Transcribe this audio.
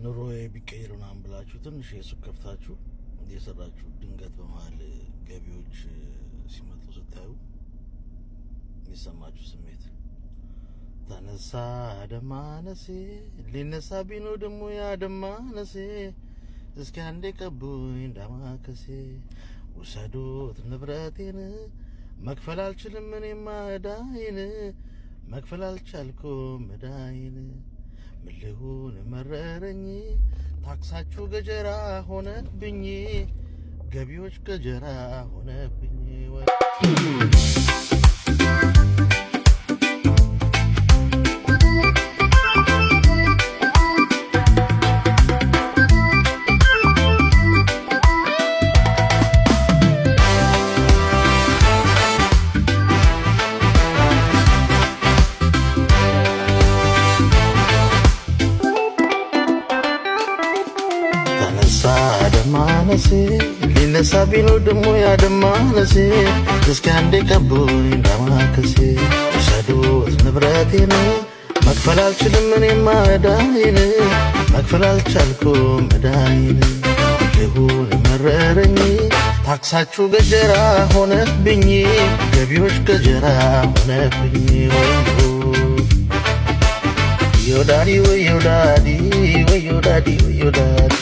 ኑሮዬ ቢቀየርና ብላችሁ ትንሽ የሱቅ ከፍታችሁ እየሰራችሁ ድንገት በመሀል ገቢዎች ሲመጡ ስታዩ የሚሰማችሁ ስሜት ተነሳ ደማነሴ ሊነሳ ቢኖ ደሞ ያ ደማነሴ እስኪ አንዴ ቀቡኝ ዳማከሴ ውሰዱት ንብረቴን መክፈል አልችልም እኔማ ዕዳዬን መክፈል አልቻልኩም ዕዳዬን ምን ልሁን መረረኝ ታክሳችሁ ገጀራ ሆነብኝ ገቢዎች ገጀራ ሆነብኝ ደማነሴ ሊነሳ ቢኖ ደሞ ያ ደማነሴ እስኪ አንዴ ቀቡኝ ዳማከሴ ውሰዱት ንብረቴን መክፈል አልችልም እኔማ ዕዳዬን መክፈል አልቻልኩም ዕዳዬን ልሁን መረረኝ ታክሳችሁ ገጀራ ሆነብኝ ገቢዎች ገጀራ ሆነብኝ ወዮ ዳዲ ወዮ ዳዲ ወዮ ዳዲ ወዮ ዳዲ